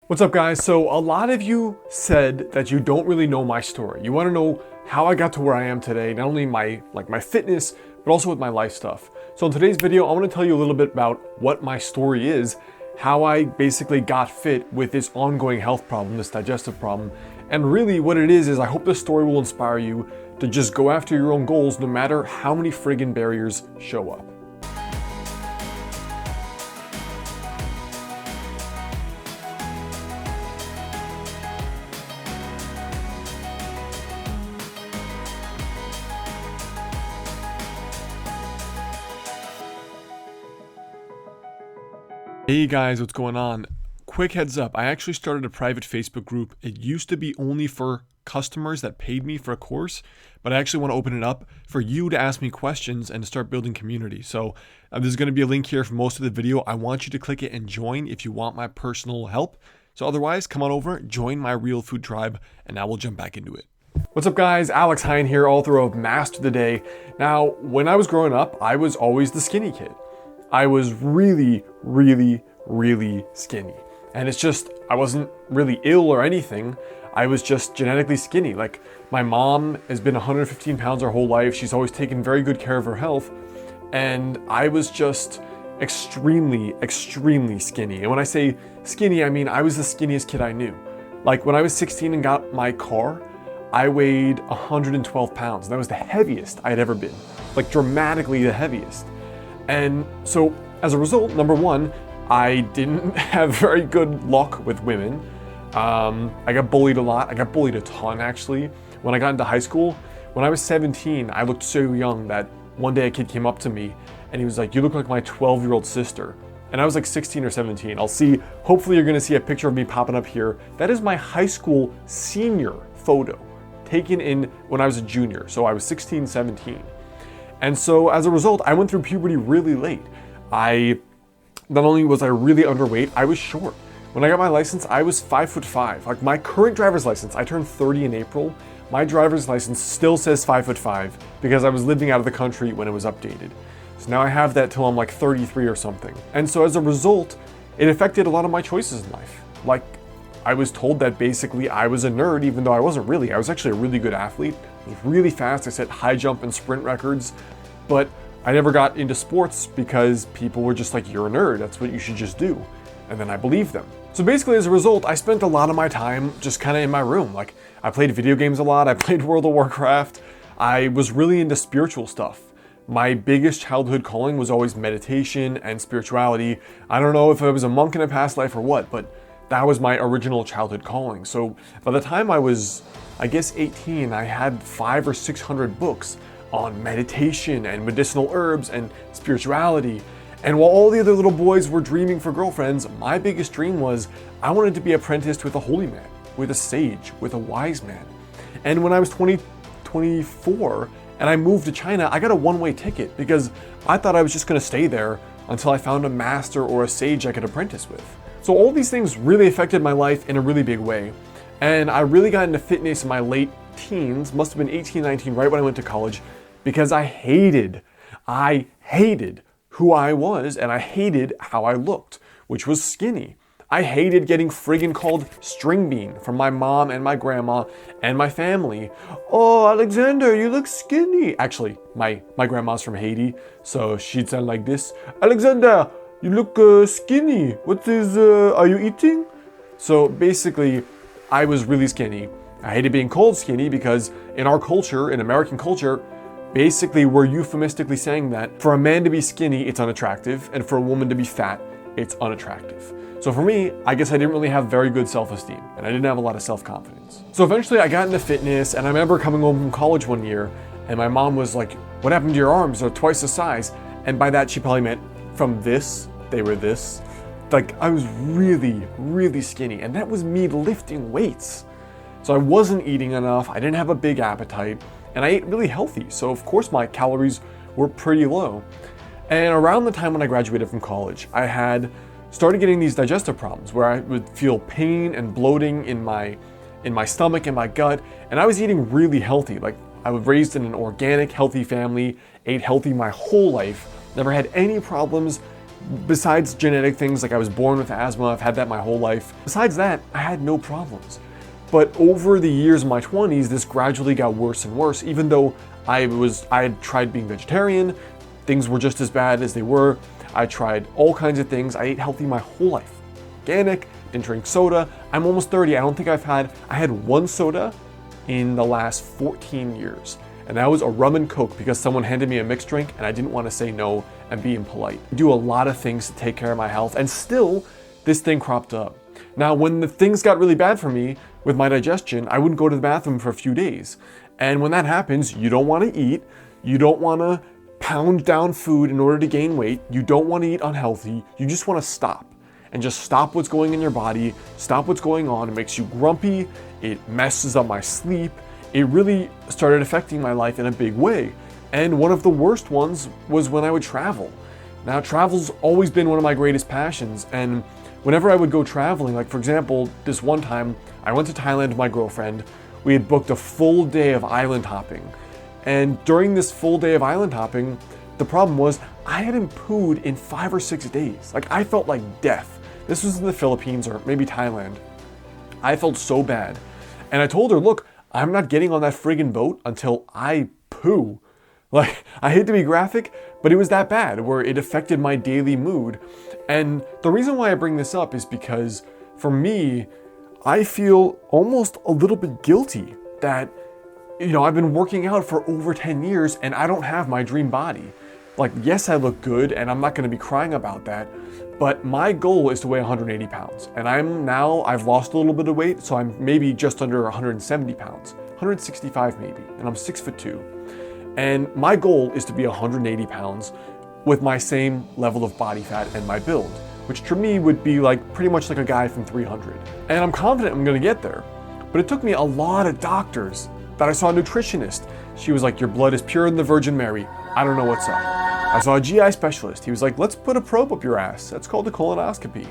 What's up, guys? So a lot of you said that you don't really know my story. You want to know how I got to where I am today, not only my fitness, but also with my life stuff. So in today's video, I want to tell you a little bit about what my story is, how I basically got fit with this ongoing health problem, this digestive problem. And really what it is I hope this story will inspire you to just go after your own goals no matter how many friggin' barriers show up. Hey guys, what's going on? Quick heads up, I actually started a private Facebook group. It used to be only for customers that paid me for a course, but I actually want to open it up for you to ask me questions and to start building community. So there's going to be a link here for most of the video. I want you to click it and join if you want my personal help. So otherwise, come on over, join my Real Food Tribe, and now we'll jump back into it. What's up guys, Alex Hine here, author of Master the Day. Now, when I was growing up, I was always the skinny kid. I was really skinny. And it's just, I wasn't really ill or anything. I was just genetically skinny. Like, my mom has been 115 pounds her whole life. She's always taken very good care of her health. And I was just extremely skinny. And when I say skinny, I mean I was the skinniest kid I knew. Like, when I was 16 and got my car, I weighed 112 pounds. That was the heaviest I had ever been. Like, dramatically the heaviest. And so as a result, number one, I didn't have very good luck with women. I got bullied a lot. I got bullied a ton, actually. When I got into high school, when I was 17, I looked so young that one day a kid came up to me and he was like, "You look like my 12-year-old sister." And I was like 16 or 17. Hopefully you're gonna see a picture of me popping up here. That is my high school senior photo taken in when I was a junior. So I was 16, 17. And so as a result, I went through puberty really late. Not only was I really underweight, I was short. When I got my license, I was 5'5". Like, my current driver's license, I turned 30 in April. My driver's license still says 5'5" because I was living out of the country when it was updated. So now I have that till I'm like 33 or something. And so as a result, it affected a lot of my choices in life. Like, I was told that basically I was a nerd, even though I wasn't really. I was actually a really good athlete. I was really fast. I set high jump and sprint records, but I never got into sports because people were just like, "You're a nerd, that's what you should just do." And then I believed them. So basically, as a result, I spent a lot of my time just kind of in my room. Like, I played video games a lot. I played World of Warcraft. I was really into spiritual stuff. My biggest childhood calling was always meditation and spirituality. I don't know if I was a monk in a past life or what, but that was my original childhood calling. So by the time I was, I guess, 18, I had 500 or 600 books on meditation and medicinal herbs and spirituality. And while all the other little boys were dreaming for girlfriends, my biggest dream was I wanted to be apprenticed with a holy man, with a sage, with a wise man. And when I was 24 and I moved to China, I got a one-way ticket because I thought I was just gonna stay there until I found a master or a sage I could apprentice with. So all these things really affected my life in a really big way. And I really got into fitness in my late teens, must have been 18, 19, right when I went to college, because I hated who I was and I hated how I looked, which was skinny. I hated getting friggin' called string bean from my mom and my grandma and my family. "Oh, Alexander, you look skinny." Actually, my grandma's from Haiti, so she'd sound like this. "Alexander, you look skinny. Are you eating?" So basically, I was really skinny. I hated being called skinny because in our culture, in American culture, basically we're euphemistically saying that for a man to be skinny, it's unattractive, and for a woman to be fat, it's unattractive. So for me, I guess I didn't really have very good self-esteem, and I didn't have a lot of self-confidence. So eventually I got into fitness, and I remember coming home from college one year, and my mom was like, "What happened to your arms? They're twice the size." And by that, she probably meant from this, they were this. Like, I was really skinny, and that was me lifting weights. So I wasn't eating enough, I didn't have a big appetite, and I ate really healthy, so of course my calories were pretty low. And around the time when I graduated from college, I had started getting these digestive problems where I would feel pain and bloating in my stomach and my gut, and I was eating really healthy. Like, I was raised in an organic, healthy family, ate healthy my whole life, never had any problems Besides genetic things, like I was born with asthma, I've had that my whole life. Besides that, I had no problems. But over the years of my 20s, this gradually got worse and worse, even though I had tried being vegetarian, things were just as bad as they were. I tried all kinds of things. I ate healthy my whole life. Organic, didn't drink soda. I'm almost 30. I don't think I had one soda in the last 14 years. And that was a rum and Coke because someone handed me a mixed drink and I didn't want to say no and be impolite. I do a lot of things to take care of my health, and still this thing cropped up. Now, when the things got really bad for me with my digestion, I wouldn't go to the bathroom for a few days. And when that happens, you don't want to eat, you don't want to pound down food in order to gain weight, you don't want to eat unhealthy, you just want to stop. And just stop what's going in your body, stop what's going on. It makes you grumpy, it messes up my sleep. It really started affecting my life in a big way. And one of the worst ones was when I would travel. Now, travel's always been one of my greatest passions, and whenever I would go traveling, like for example, this one time I went to Thailand with my girlfriend. We had booked a full day of island hopping. And during this full day of island hopping, the problem was I hadn't pooed in 5 or 6 days. Like, I felt like death. This was in the Philippines or maybe Thailand. I felt so bad. And I told her, look, I'm not getting on that friggin' boat until I poo. Like, I hate to be graphic, but it was that bad where it affected my daily mood. And the reason why I bring this up is because for me, I feel almost a little bit guilty that, I've been working out for over 10 years and I don't have my dream body. Like, yes, I look good and I'm not gonna be crying about that, but my goal is to weigh 180 pounds. And I've lost a little bit of weight, so I'm maybe just under 170 pounds, 165 maybe, and I'm 6'2". And my goal is to be 180 pounds with my same level of body fat and my build, which to me would be like pretty much like a guy from 300. And I'm confident I'm gonna get there. But it took me a lot of doctors that I saw a nutritionist. She was like, your blood is pure in the Virgin Mary. I don't know what's up. I saw a GI specialist. He was like, let's put a probe up your ass. That's called a colonoscopy.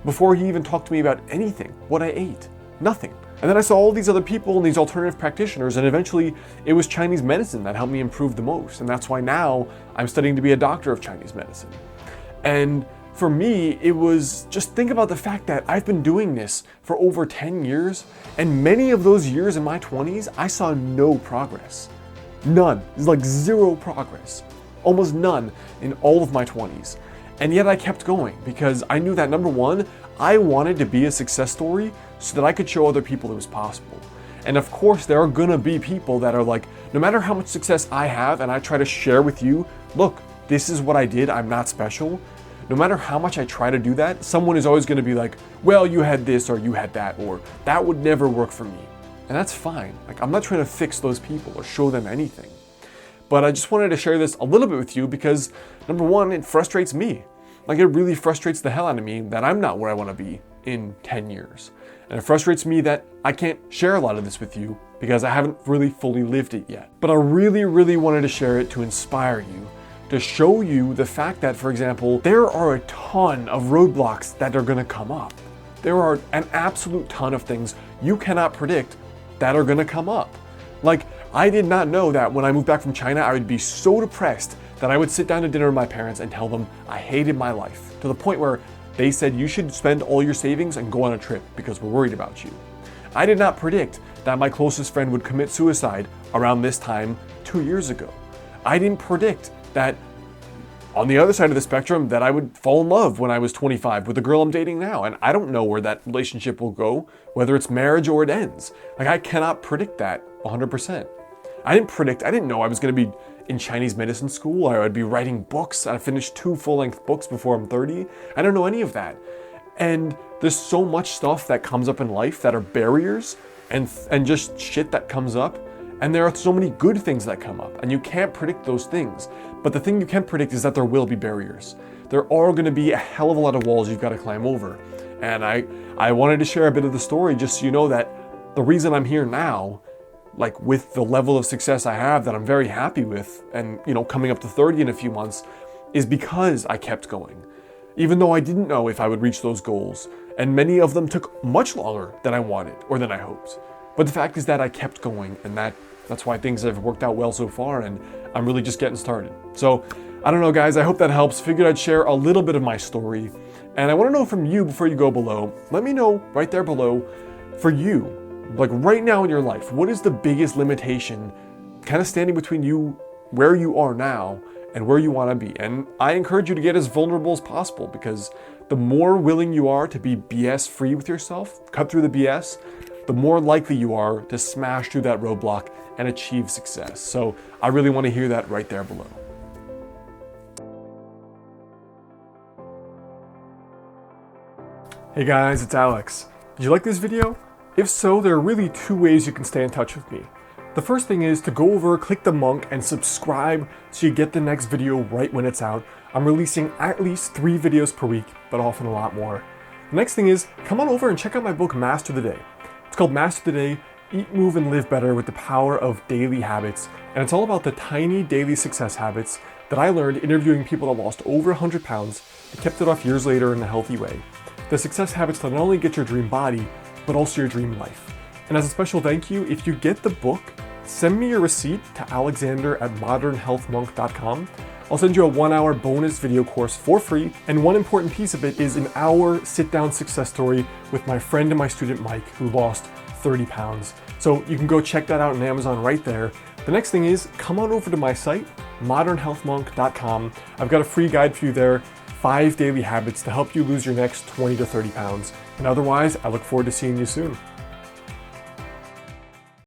Before he even talked to me about anything, what I ate, nothing. And then I saw all these other people and these alternative practitioners, and eventually it was Chinese medicine that helped me improve the most. And that's why now I'm studying to be a doctor of Chinese medicine. And for me, it was just think about the fact that I've been doing this for over 10 years, and many of those years in my 20s, I saw no progress. None. It's like zero progress. Almost none in all of my 20s. And yet I kept going because I knew that number one, I wanted to be a success story so that I could show other people it was possible. And of course, there are gonna be people that are like, no matter how much success I have and I try to share with you, look, this is what I did, I'm not special. No matter how much I try to do that, someone is always gonna be like, well, you had this or you had that, or that would never work for me. And that's fine. Like, I'm not trying to fix those people or show them anything. But I just wanted to share this a little bit with you because number one, it frustrates me. Like, it really frustrates the hell out of me that I'm not where I wanna be in 10 years. And it frustrates me that I can't share a lot of this with you because I haven't really fully lived it yet. But I really, really wanted to share it to inspire you, to show you the fact that, for example, there are a ton of roadblocks that are gonna come up. There are an absolute ton of things you cannot predict that are gonna come up. Like, I did not know that when I moved back from China, I would be so depressed that I would sit down to dinner with my parents and tell them I hated my life, to the point where they said you should spend all your savings and go on a trip because we're worried about you. I did not predict that my closest friend would commit suicide around this time 2 years ago. I didn't predict that on the other side of the spectrum that I would fall in love when I was 25 with the girl I'm dating now. And I don't know where that relationship will go, whether it's marriage or it ends. Like, I cannot predict that 100%. I didn't know I was gonna be in Chinese medicine school, or I'd be writing books. I finished 2 full-length books before I'm 30. I don't know any of that. And there's so much stuff that comes up in life that are barriers and just shit that comes up. And there are so many good things that come up, and you can't predict those things. But the thing you can predict is that there will be barriers. There are gonna be a hell of a lot of walls you've gotta climb over. And I wanted to share a bit of the story just so you know that the reason I'm here now, like with the level of success I have that I'm very happy with, and coming up to 30 in a few months, is because I kept going. Even though I didn't know if I would reach those goals, and many of them took much longer than I wanted or than I hoped. But the fact is that I kept going, and that's why things have worked out well so far, and I'm really just getting started. So I don't know, guys, I hope that helps. Figured I'd share a little bit of my story. And I want to know from you before you go below. Let me know right there below, for you, like right now in your life, what is the biggest limitation kind of standing between you, where you are now, and where you want to be? And I encourage you to get as vulnerable as possible, because the more willing you are to be BS free with yourself, cut through the BS, the more likely you are to smash through that roadblock and achieve success. So I really want to hear that right there below. Hey guys, it's Alex. Did you like this video? If so, there are really two ways you can stay in touch with me. The first thing is to go over, click the monk, and subscribe so you get the next video right when it's out. I'm releasing at least 3 videos per week, but often a lot more. The next thing is, come on over and check out my book, Master the Day. It's called Master the Day, Eat, Move, and Live Better with the Power of Daily Habits. And it's all about the tiny daily success habits that I learned interviewing people that lost over 100 pounds and kept it off years later in a healthy way. The success habits that not only get your dream body, but also your dream life. And as a special thank you, if you get the book, send me your receipt to alexander@modernhealthmonk.com. I'll send you a 1-hour bonus video course for free. And one important piece of it is an hour sit-down success story with my friend and my student Mike, who lost 30 pounds. So you can go check that out on Amazon right there. The next thing is, come on over to my site, modernhealthmonk.com. I've got a free guide for you there, 5 daily habits to help you lose your next 20 to 30 pounds. And otherwise, I look forward to seeing you soon.